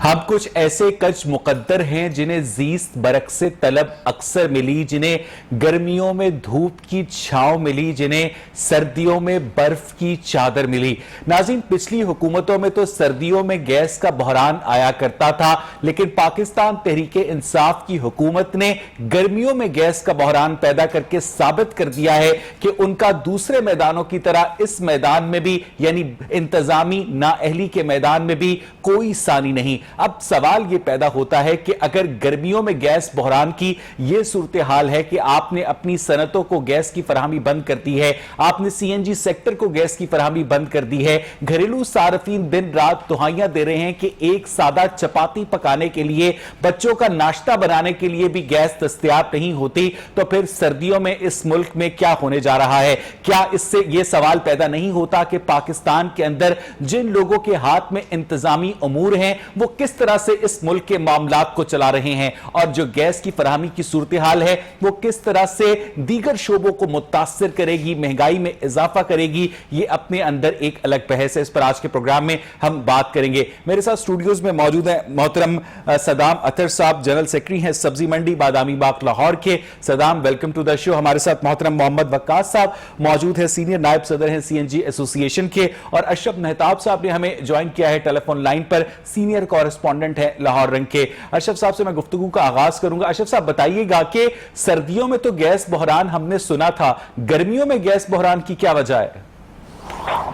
ہم کچھ ایسے کچھ مقدر ہیں جنہیں زیست برعکس طلب اکثر ملی، جنہیں گرمیوں میں دھوپ کی چھاؤں ملی، جنہیں سردیوں میں برف کی چادر ملی۔ ناظرین، پچھلی حکومتوں میں تو سردیوں میں گیس کا بحران آیا کرتا تھا، لیکن پاکستان تحریک انصاف کی حکومت نے گرمیوں میں گیس کا بحران پیدا کر کے ثابت کر دیا ہے کہ ان کا دوسرے میدانوں کی طرح اس میدان میں بھی، یعنی انتظامی نااہلی کے میدان میں بھی کوئی ثانی نہیں۔ اب سوال یہ پیدا ہوتا ہے کہ اگر گرمیوں میں گیس بحران کی یہ صورتحال ہے کہ آپ نے اپنی صنعتوں کو گیس کی فراہمی بند کر دی ہے، آپ نے سی این جی سیکٹر کو گیس کی فراہمی بند کر دی ہے، گھریلو صارفین دن رات دہائیاں دے رہے ہیں کہ ایک سادہ چپاتی پکانے کے لیے، بچوں کا ناشتہ بنانے کے لیے بھی گیس دستیاب نہیں ہوتی، تو پھر سردیوں میں اس ملک میں کیا ہونے جا رہا ہے؟ کیا اس سے یہ سوال پیدا نہیں ہوتا کہ پاکستان کے اندر جن لوگوں کے ہاتھ میں انتظامی امور ہیں وہ کس طرح سے اس ملک کے معاملات کو چلا رہے ہیں، اور جو گیس کی فراہمی کی صورتحال ہے وہ کس طرح سے دیگر شعبوں کو متاثر کرے گی، مہنگائی میں اضافہ کرے گی، یہ اپنے اندر ایک الگ بحث ہے۔ اس پر آج کے پروگرام میں ہم بات کریں گے۔ میرے ساتھ اسٹوڈیوز میں موجود ہیں محترم صدام اطہر صاحب، جنرل سیکرٹری ہیں سبزی منڈی بادامی باغ لاہور کے۔ صدام، ویلکم ٹو دا شو۔ ہمارے ساتھ محترم محمد وقاص صاحب موجود ہیں، سینئر نائب صدر ہیں سی این جی ایسوسی ایشن کے، اور اشرف مہتاب صاحب نے ہمیں جوائن کیا ہے ٹیلی فون لائن پر، سینئر کورسپونڈنٹ ہے لاہور رنگ کے۔ اشرف صاحب سے میں گفتگو کا آغاز کروں گا۔ اشرف صاحب بتائیے گا کہ سردیوں میں تو گیس بحران ہم نے سنا تھا، گرمیوں میں گیس بحران کی کیا وجہ ہے؟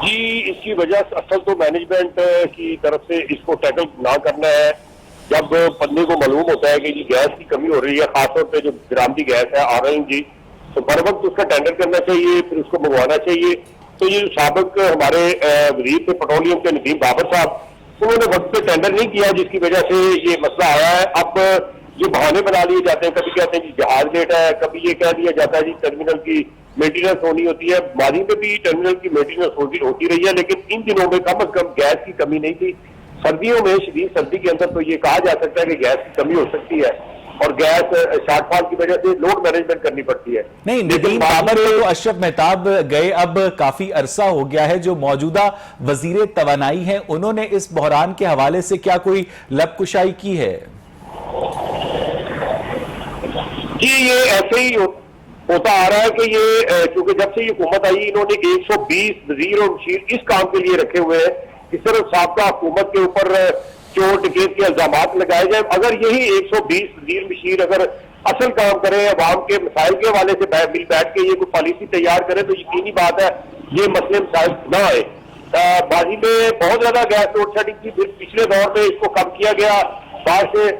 جی، اس کی وجہ اصل تو مینجمنٹ کی طرف سے اس کو ٹیکل نہ کرنا ہے۔ جب بندے کو معلوم ہوتا ہے کہ جی گیس کی کمی ہو رہی ہے، خاص طور پہ جو برآمدی گیس ہے RLNG، تو بر وقت اس کا ٹینڈر کرنا چاہیے، پھر اس کو منگوانا چاہیے۔ تو یہ سابق ہمارے وزیر تھے پیٹرولیم کے ندیم بابر صاحب، انہوں نے وقت پہ ٹینڈر نہیں کیا، جس کی وجہ سے یہ مسئلہ آیا ہے۔ اب یہ بہانے بنا لیے جاتے ہیں، کبھی کہتے ہیں جی جہاز لیٹ ہے، کبھی یہ کہہ دیا جاتا ہے جی ٹرمینل کی مینٹیننس ہونی ہوتی ہے۔ ماضی میں بھی ٹرمینل کی مینٹیننس ہوتی رہی ہے، لیکن ان دنوں میں کم از کم گیس کی کمی نہیں تھی۔ سردیوں میں شدید سردی کے اندر تو یہ کہا جا سکتا ہے کہ گیس کی کمی ہو سکتی ہے، اور گیس شارٹ فال کی وجہ سے لوڈ مینجمنٹ کرنی پڑتی ہے۔ نہیں، ندیم بابر تو اشرف مہتاب گئے اب کافی عرصہ ہو گیا ہے، جو موجودہ وزیر توانائی ہیں انہوں نے اس بحران کے حوالے سے کیا کوئی لب کشائی کی ہے؟ جی، یہ ایسے ہی ہوتا آ رہا ہے کہ یہ چونکہ جب سے یہ حکومت آئی، انہوں نے 120 وزیر اور مشیر اس کام کے لیے رکھے ہوئے ہیں کہ صرف سابقہ حکومت کے اوپر چور ڈکیت کے الزامات لگائے جائیں۔ اگر یہی 120 وزیر مشیر اگر اصل کام کریں، عوام کے مسائل کے حوالے سے مل بیٹھ کے یہ کوئی پالیسی تیار کرے، تو یقینی بات ہے یہ مسئلے مسائل نہ آئے۔ ماضی میں بہت زیادہ گیس لوڈ شیڈنگ کی، پھر پچھلے دور میں اس کو کم کیا گیا، بعد سے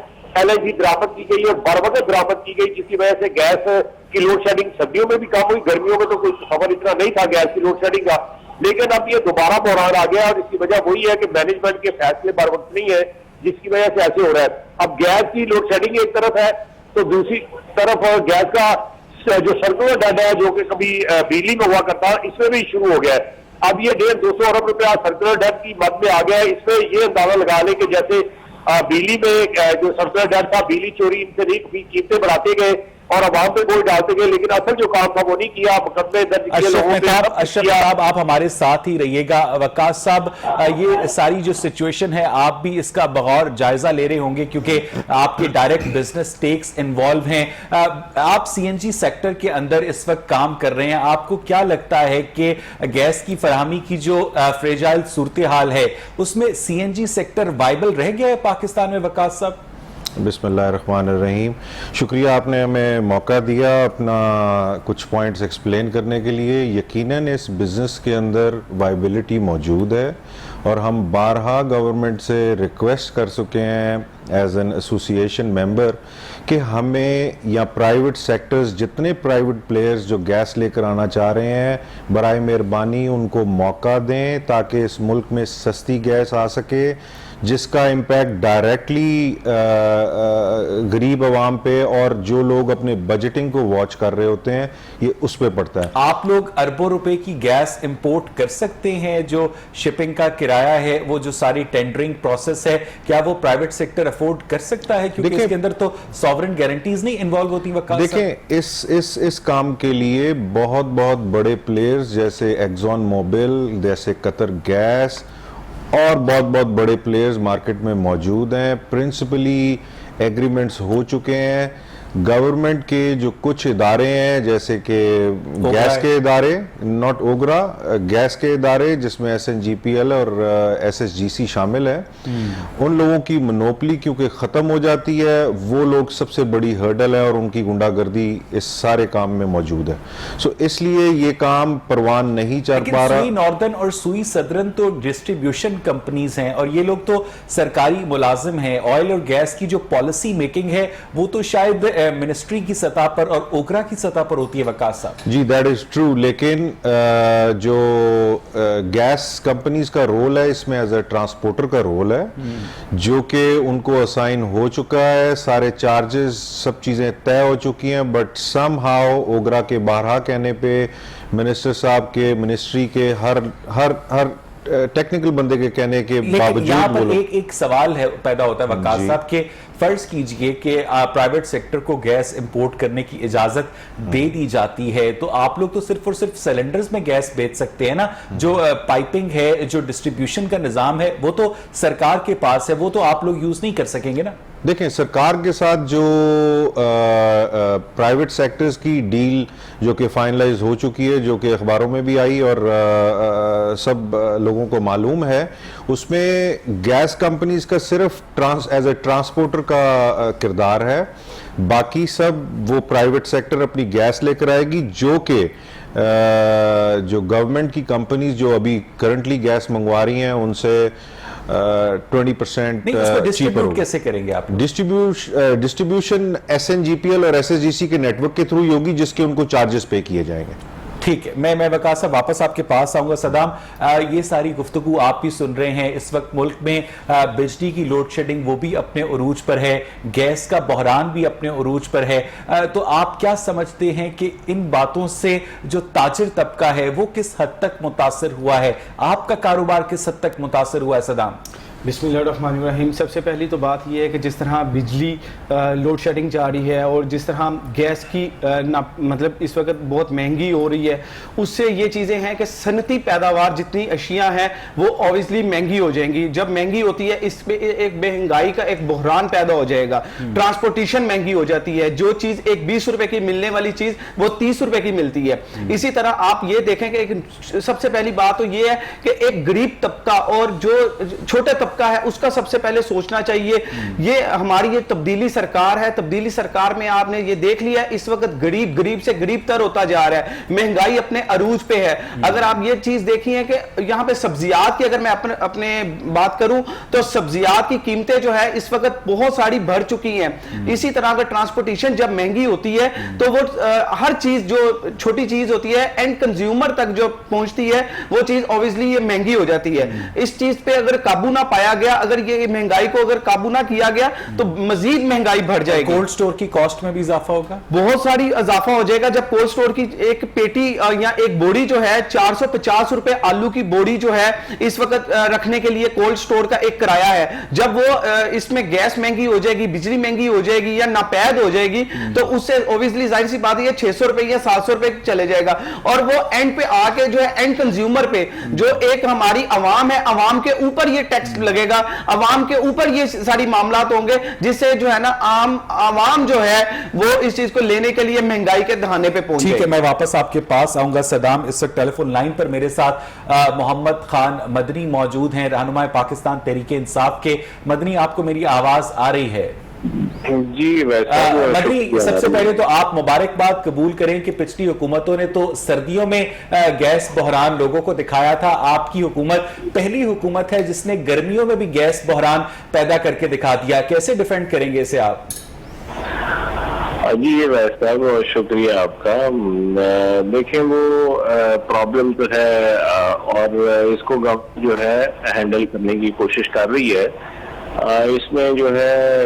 LNG برآمد کی گئی اور بر وقت برآمد کی گئی، جس کی وجہ سے گیس کی لوڈ شیڈنگ سردیوں میں بھی کم ہوئی۔ گرمیوں میں تو کوئی خبر اتنا نہیں تھا گیس کی لوڈ شیڈنگ کا، لیکن اب یہ دوبارہ بحران آ گیا، اور اس کی وجہ وہی ہے کہ مینجمنٹ کے فیصلے بر وقت نہیں ہے، جس کی وجہ سے ایسے ہو رہا ہے۔ اب گیس کی لوڈ شیڈنگ ایک طرف ہے، تو دوسری طرف گیس کا جو سرکولر ڈیٹ ہے جو کہ کبھی بجلی میں ہوا کرتا، اس میں بھی شروع ہو گیا ہے۔ اب یہ 150 ارب روپیہ سرکولر ڈیٹ کی مد میں آ گیا ہے۔ اس میں یہ اندازہ لگا لیں کہ جیسے بجلی میں جو سرکولر ڈیٹ تھا، بجلی چوری ان سے نہیں، قیمتیں بڑھاتے گئے اور عوام پہ بوجھ ڈالتے گئے، لیکن اصل جو کام تھا وہ نہیں کیا، مقدمے درج کیے لوگوں پہ۔ اشرف صاحب، آپ ہمارے ساتھ ہی رہیے گا۔ وقاص صاحب، یہ ساری جو سچویشن ہے آپ بھی اس کا بغور جائزہ لے رہے ہوں گے، کیونکہ آپ کے ڈائریکٹ بزنس ٹیکس انوالو ہیں۔ آپ سی این جی سیکٹر کے اندر اس وقت کام کر رہے ہیں، آپ کو کیا لگتا ہے کہ گیس کی فراہمی کی جو فریجائل صورتحال ہے اس میں سی این جی سیکٹر وائبل رہ گیا ہے پاکستان میں؟ وقاص صاحب، بسم اللہ الرحمن الرحیم۔ شکریہ، آپ نے ہمیں موقع دیا اپنا کچھ پوائنٹس ایکسپلین کرنے کے لیے۔ یقیناً اس بزنس کے اندر وائبلٹی موجود ہے، اور ہم بارہا گورنمنٹ سے ریکویسٹ کر چکے ہیں ایز این ایسوسی ایشن ممبر کہ ہمیں یا پرائیویٹ سیکٹرز جتنے پرائیویٹ پلیئرز جو گیس لے کر آنا چاہ رہے ہیں، برائے مہربانی ان کو موقع دیں تاکہ اس ملک میں سستی گیس آ سکے، جس کا امپیکٹ ڈائریکٹلی غریب عوام پہ اور جو لوگ اپنے بجٹنگ کو واچ کر رہے ہوتے ہیں یہ اس پہ پڑتا ہے۔ آپ لوگ اربوں روپے کی گیس امپورٹ کر سکتے ہیں، جو شپنگ کا کرایہ ہے، وہ جو ساری ٹینڈرنگ پروسیس ہے، کیا وہ پرائیویٹ سیکٹر افورڈ کر سکتا ہے؟ کیونکہ اس کے اندر تو سوورن گارنٹیز نہیں انوالو ہوتی۔ دیکھیں، اس کام کے لیے بہت بڑے پلیئرز جیسے ایکزون موبل، جیسے قطر گیس، اور بہت بہت بڑے پلیئرز مارکیٹ میں موجود ہیں. پرنسپلی ایگریمنٹس ہو چکے ہیں. گورنمنٹ کے جو کچھ ادارے ہیں جیسے کہ گیس کے ادارے, ناٹ اوگرا, گیس کے ادارے جس میں SNGPL اور SSGC شامل ہیں, ان لوگوں کی منوپلی کیونکہ ختم ہو جاتی ہے, وہ لوگ سب سے بڑی ہرڈل ہے اور ان کی گنڈا گردی اس سارے کام میں موجود ہے. سو اس لیے یہ کام پروان نہیں چل پا رہا. سوئی ناردرن اور سوئی صدرن تو ڈسٹریبیوشن کمپنیز ہیں اور یہ لوگ تو سرکاری ملازم ہیں. آئل اور گیس کی جو پالیسی میکنگ ہے وہ تو شاید منسٹری کی سطح پر اور اوگرا کی سطح پر ہوتی ہے وقاص صاحب. جی دیٹ از ٹرو, لیکن جو گیس کمپنیز کا رول ہے اس میں ایز اے ٹرانسپورٹر کا رول ہے جو کہ ان کو اسائن ہو چکا ہے. سارے چارجز سب چیزیں طے ہو چکی ہیں, بٹ سم ہاؤ اوگرا کے بارہا کہنے پہ, منسٹر صاحب کے, منسٹری کے ہر ٹیکنیکل بندے کے کہنے کے باوجود یہاں پر ایک سوال ہے پیدا ہوتا ہے وقاص صاحب کہ فرض کیجئے کہ پرائیویٹ سیکٹر کو گیس امپورٹ کرنے کی اجازت دے دی جاتی ہے تو آپ لوگ تو صرف اور صرف سیلنڈرز میں گیس بیچ سکتے ہیں نا. جو پائپنگ ہے, جو ڈسٹریبیوشن کا نظام ہے وہ تو سرکار کے پاس ہے, وہ تو آپ لوگ یوز نہیں کر سکیں گے نا. دیکھیں سرکار کے ساتھ جو پرائیویٹ سیکٹرز کی ڈیل جو کہ فائنلائز ہو چکی ہے, جو کہ اخباروں میں بھی آئی اور سب لوگوں کو معلوم ہے, اس میں گیس کمپنیز کا صرف ایز اے ٹرانسپورٹر کا کردار ہے. باقی سب وہ پرائیویٹ سیکٹر اپنی گیس لے کر آئے گی, جو کہ جو گورنمنٹ کی کمپنیز جو ابھی کرنٹلی گیس منگوا رہی ہیں ان سے 20% ڈسٹریبیوٹ کیسے کریں گے آپ؟ ڈسٹریبیوشن SNGPL اور SSGC کے نیٹ ورک کے تھرو ہی ہوگی جس کے ان کو چارجز پے کیے جائیں گے. ٹھیک ہے, میں وقاص صاحب واپس آپ کے پاس آؤں گا. صدام, یہ ساری گفتگو آپ بھی سن رہے ہیں, اس وقت ملک میں بجلی کی لوڈ شیڈنگ وہ بھی اپنے عروج پر ہے, گیس کا بحران بھی اپنے عروج پر ہے, تو آپ کیا سمجھتے ہیں کہ ان باتوں سے جو تاجر طبقہ ہے وہ کس حد تک متاثر ہوا ہے؟ آپ کا کاروبار کس حد تک متاثر ہوا ہے صدام؟ بسم اللہ الرحمن الرحیم. سب سے پہلی تو بات یہ ہے کہ جس طرح بجلی لوڈ شیڈنگ جاری ہے اور جس طرح گیس کی مطلب اس وقت بہت مہنگی ہو رہی ہے, اس سے یہ چیزیں ہیں کہ صنعتی پیداوار جتنی اشیاء ہیں وہ اوبویسلی مہنگی ہو جائیں گی. جب مہنگی ہوتی ہے اس پہ ایک مہنگائی کا ایک بحران پیدا ہو جائے گا. ٹرانسپورٹیشن مہنگی ہو جاتی ہے, جو چیز ایک 20 روپے کی ملنے والی چیز وہ 30 روپے کی ملتی ہے. اسی طرح آپ یہ دیکھیں کہ سب سے پہلی بات تو یہ ہے کہ ایک غریب طبقہ اور جو چھوٹے طبقہ ہے اس کا سب سے پہلے سوچنا چاہیے. یہ ہماری یہ تبدیلی سرکار ہے, تبدیلی سرکار میں آپ نے یہ دیکھ لیا اس وقت غریب سے غریب تر ہوتا جا رہا ہے, مہنگائی اپنے عروج پہ ہے. اگر آپ یہ چیز دیکھی ہیں کہ یہاں پہ سبزیات کی اگر میں اپنے بات کروں تو سبزیات کی قیمتیں جو ہے اس وقت بہت ساری بڑھ چکی ہیں. اسی طرح اگر ٹرانسپورٹیشن جب مہنگی ہوتی ہے تو وہ ہر چیز جو چھوٹی چیز ہوتی ہے اینڈ کنزیومر تک جو پہنچتی ہے وہ چیز اوبویسلی یہ مہنگی ہو جاتی ہے. اس چیز پہ اگر قابو نہ پایا گیا, اگر یہ مہنگائی کو اگر قابو نہ کیا گیا تو مزید مہنگائی بڑھ جائے گی. کولڈ سٹور کی کاسٹ میں بھی اضافہ ہوگا, بہت ساری اضافہ ہو جائے گا. جب کولڈ سٹور کی ایک پیٹی یا ایک بوری جو ہے 450 روپے آلو کی بوری جو ہے اس وقت رکھنے کے لیے کولڈ سٹور کا ایک کرایہ ہے, جب وہ اس میں گیس مہنگی ہو جائے گی, بجلی مہنگی ہو جائے گی یا ناپید ہو جائے گی تو اس سے اوبویسلی ظاہر سی بات ہے 600 روپے یا 700 روپے چلے جائے گا. اور وہ اینڈ پہ آ کے جو ہے اینڈ کنزیومر پہ جو ایک ہماری عوام ہے, عوام کے اوپر یہ ٹیکس لگے گا, عوام کے اوپر یہ ساری معاملات ہوں گے جس سے جو ہے نا عوام جو ہے وہ اس چیز کو لینے کے لیے مہنگائی کے دہانے پہ پہنچے. ٹھیک ہے, میں واپس آپ کے پاس آؤں گا. صدام, اس وقت ٹیلی فون لائن پر میرے ساتھ محمد خان مدنی موجود ہیں, رہنمائے پاکستان تحریک انصاف کے. مدنی, آپ کو میری آواز آ رہی ہے؟ جی مدنی, سب سے پہلے تو آپ مبارکباد قبول کریں کہ پچھلی حکومتوں نے تو سردیوں میں گیس بحران لوگوں کو دکھایا تھا, آپ کی حکومت پہلی حکومت ہے جس نے گرمیوں میں بھی گیس بحران پیدا کر کے دکھا دیا. کیسے ڈیفینڈ کریں گے اسے آپ؟ جی یہ ویسا بہت شکریہ آپ کا. دیکھیں وہ پرابلم تو ہے اور اس کو گورنمنٹ جو ہے ہینڈل کرنے کی کوشش کر رہی ہے. اس میں جو ہے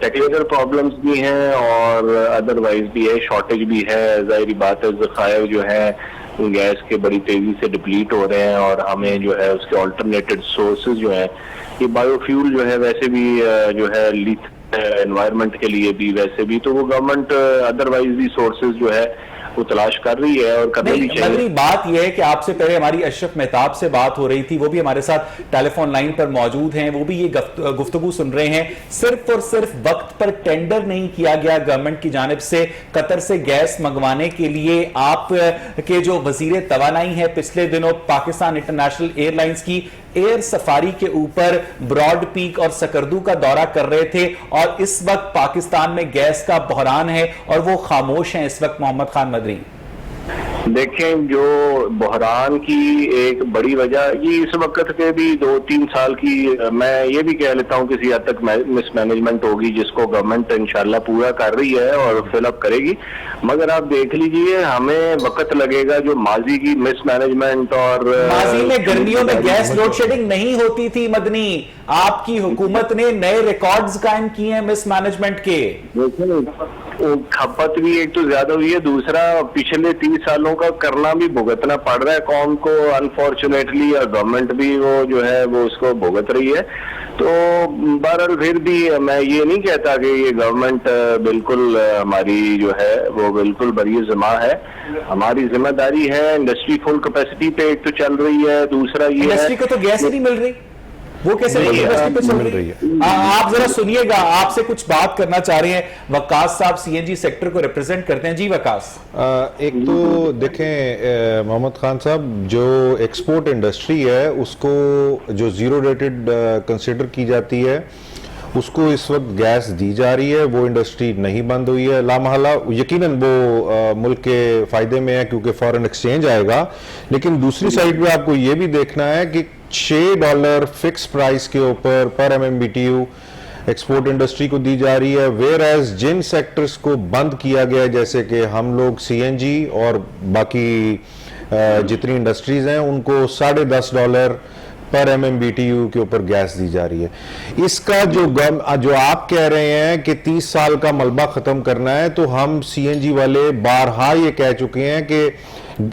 ٹیکنیکل پرابلمز بھی ہیں اور ادروائز بھی ہے, شارٹیج بھی ہے. ظاہری بات ہے ذخائر جو ہے گیس کے بڑی تیزی سے ڈپلیٹ ہو رہے ہیں اور ہمیں جو ہے اس کے آلٹرنیٹڈ سورسز جو ہیں, یہ بایو فیول جو ہے ویسے بھی جو ہے انوائرمنٹ کے لیے بھی ویسے بھی, تو وہ گورنمنٹ ادروائز بھی سورسز جو ہے وہ تلاش کر رہی ہے اور کرنے بھی چاہیے. مدنی بات یہ ہے کہ آپ سے پہلے ہماری اشرف مہتاب سے بات ہو رہی تھی, وہ بھی ہمارے ساتھ ٹیلی فون لائن پر موجود ہیں, وہ بھی یہ گفتگو سن رہے ہیں. صرف اور صرف وقت پر ٹینڈر نہیں کیا گیا گورنمنٹ کی جانب سے قطر سے گیس منگوانے کے لیے. آپ کے جو وزیر توانائی ہیں پچھلے دنوں پاکستان انٹرنیشنل ایئر لائنز کی ایئر سفاری کے اوپر براڈ پیک اور سکردو کا دورہ کر رہے تھے, اور اس وقت پاکستان میں گیس کا بحران ہے اور وہ خاموش ہیں اس وقت. محمد خان مدنی, دیکھیں جو بحران کی ایک بڑی وجہ یہ اس وقت کے بھی 2-3 سال کی میں یہ بھی کہہ لیتا ہوں کسی حد تک مس مینجمنٹ ہوگی جس کو گورنمنٹ انشاءاللہ پورا کر رہی ہے اور فل اپ کرے گی. مگر آپ دیکھ لیجئے ہمیں وقت لگے گا جو ماضی کی مس مینجمنٹ اور ماضی میں گرمیوں میں گیس لوڈ شیڈنگ نہیں ہوتی تھی. مدنی, آپ کی حکومت نے نئے ریکارڈز قائم کیے ہیں مس مینجمنٹ کے. کھپت بھی ایک تو زیادہ ہوئی ہے, دوسرا پچھلے 30 سالوں کا کرنا بھی بھگتنا پڑ رہا ہے قوم کو انفارچونیٹلی, اور گورنمنٹ بھی وہ جو ہے وہ اس کو بھگت رہی ہے. تو بہرحال پھر بھی میں یہ نہیں کہتا کہ یہ گورنمنٹ بالکل ہماری جو ہے وہ بالکل بری ذمہ ہے. ہماری ذمہ داری ہے, انڈسٹری فل کیپیسٹی پہ ایک تو چل رہی ہے, دوسرا یہ ہے انڈسٹری کو تو گیس نہیں مل رہی, وہ کیسے انڈسٹری پہ چل رہی ہے. آپ ذرا سنیے گا, آپ سے کچھ بات کرنا چاہ رہے ہیں. وقاص صاحب سی این جی سیکٹر کو ریپرزینٹ کرتے ہیں. جی وقاص. ایک تو دیکھیں محمد خان صاحب, جو ایکسپورٹ انڈسٹری ہے اس کو جو زیرو ریٹڈ کنسیڈر کی جاتی ہے اس کو اس وقت گیس دی جا رہی ہے. وہ انڈسٹری نہیں بند ہوئی ہے, لامحالہ یقیناً وہ ملک کے فائدے میں ہے کیونکہ فارن ایکسچینج آئے گا. لیکن دوسری سائڈ پہ آپ کو یہ بھی دیکھنا ہے کہ $6 فکس پرائس کے اوپر پر MMBTU ایکسپورٹ انڈسٹری کو دی جا رہی ہے, ویئر ایز جن سیکٹرز کو بند کیا گیا جیسے کہ ہم لوگ CNG اور باقی جتنی انڈسٹریز ہیں ان کو $10.5 پر MMBTU کے اوپر گیس دی جا رہی ہے. اس کا جو آپ کہہ رہے ہیں کہ 30 سال کا ملبہ ختم کرنا ہے, تو ہم CNG والے بارہا یہ کہہ چکے ہیں کہ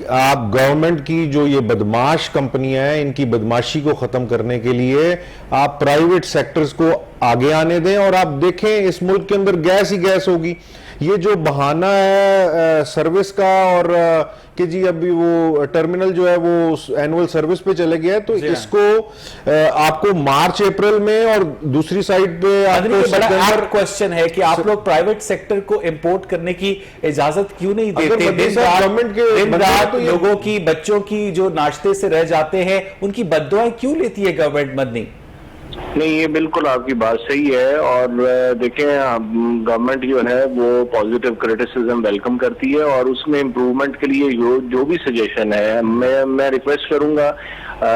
آپ گورنمنٹ کی جو یہ بدماش کمپنیاں ہیں ان کی بدماشی کو ختم کرنے کے لیے آپ پرائیویٹ سیکٹرز کو آگے آنے دیں, اور آپ دیکھیں اس ملک کے اندر گیس ہی گیس ہوگی. یہ جو بہانہ ہے سروس کا اور کہ جی ابھی وہ ٹرمینل جو ہے وہ اینول سروس پہ چلے گیا ہے, تو اس کو آپ کو مارچ اپریل میں, اور دوسری سائیڈ پہ آپ کو بڑا ایپ کوشچن ہے کہ آپ لوگ پرائیویٹ سیکٹر کو امپورٹ کرنے کی اجازت کیوں نہیں دیتے؟ دن رات لوگوں کی, بچوں کی جو ناشتے سے رہ جاتے ہیں ان کی بددعائیں کیوں لیتی ہے گورنمنٹ؟ مدنی نہیں, یہ بالکل آپ کی بات صحیح ہے, اور دیکھیں گورنمنٹ جو ہے وہ پازیٹیو کرٹیسزم ویلکم کرتی ہے, اور اس میں امپروومنٹ کے لیے جو بھی سجیشن ہے میں ریکویسٹ کروں گا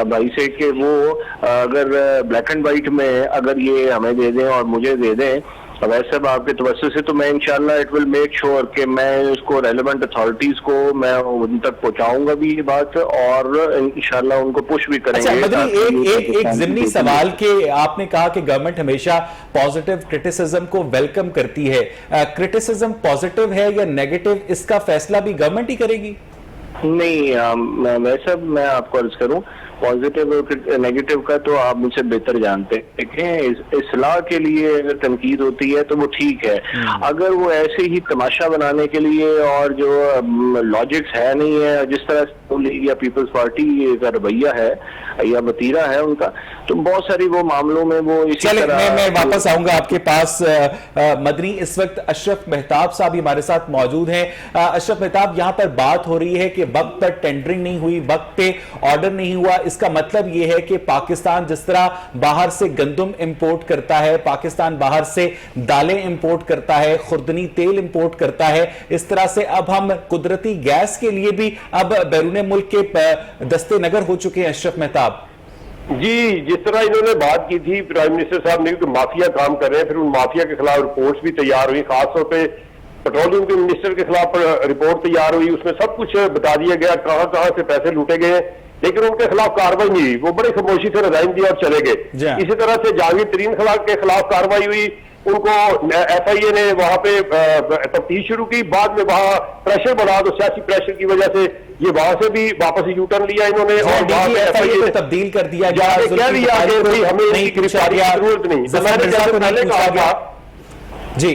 بھائی سے کہ وہ اگر بلیک اینڈ وائٹ میں اگر یہ ہمیں دے دیں اور مجھے دے دیں ویسے آپ کے توسط سے, تو میں انشاءاللہ اٹ ول میک شور کہ میں اس کو ریلیونٹ اتھارٹیز کو میں ان تک پہنچاؤں گا بھی یہ بات, اور انشاءاللہ ان کو پش بھی کریں گے. مدنی ایک ضمنی سوال کہ آپ نے کہا کہ گورنمنٹ ہمیشہ پازیٹیو کرٹیسزم کو ویلکم کرتی ہے, کرٹیسزم پازیٹیو ہے یا نیگیٹو اس کا فیصلہ بھی گورنمنٹ ہی کرے گی؟ نہیں, ویسے میں آپ کو عرض کروں پازیٹیو اور نیگیٹو کا تو آپ مجھ سے بہتر جانتے ہیں. دیکھیں اصلاح کے لیے اگر تنقید ہوتی ہے تو وہ ٹھیک ہے, اگر وہ ایسے ہی تماشا بنانے کے لیے اور جو لاجکس ہے نہیں ہے, جس طرح لیگ یا پیپلز پارٹی کا رویہ ہے یا وتیرہ ہے ان کا, تو بہت ساری وہ معاملوں میں وہ اسی طرح. میں واپس آؤں گا آپ کے پاس. مدنی, اس وقت اشرف مہتاب صاحب ہمارے ساتھ موجود ہیں. اشرف مہتاب, یہاں پر بات ہو رہی ہے کہ وقت پر ٹینڈرنگ نہیں ہوئی, وقت پہ آرڈر نہیں ہوا. اس کا مطلب یہ ہے کہ پاکستان جس طرح باہر سے گندم امپورٹ کرتا ہے, پاکستان باہر سے دالیں امپورٹ کرتا ہے, خوردنی تیل امپورٹ کرتا ہے, اس طرح سے اب ہم قدرتی گیس کے لیے بھی اب بیرون ملک کے دستے نگر ہو چکے ہیں. اشرف مہتاب جی, جس طرح انہوں نے بات کی تھی پرائم منسٹر صاحب نے کہ مافیا کام کر رہے ہیں, پھر ان مافیا کے خلاف رپورٹس بھی تیار ہوئی, خاص طور پہ پیٹرولیم کے منسٹر کے خلاف رپورٹ تیار ہوئی, اس میں سب کچھ بتا دیا گیا کہاں کہاں سے پیسے لوٹے گئے, لیکن ان کے خلاف کاروائی نہیں ہوئی, وہ بڑی خاموشی سے ریزائن دیا اور چلے گئے. اسی طرح سے جہانگیر ترین کے خلاف کاروائی ہوئی, ان کو ایف آئی اے نے وہاں پہ تفتیش شروع کی, بعد میں وہاں پریشر بنا, تو سیاسی پریشر کی وجہ سے یہ وہاں سے بھی واپس یو ٹرن لیا انہوں نے, اور وہاں پہ ایف آئی اے تبدیل کر دیا, کہہ دیا کہ ہمیں گرفتاری کی ضرورت نہیں. میں نے جیسے پہلے کہا تھا, جی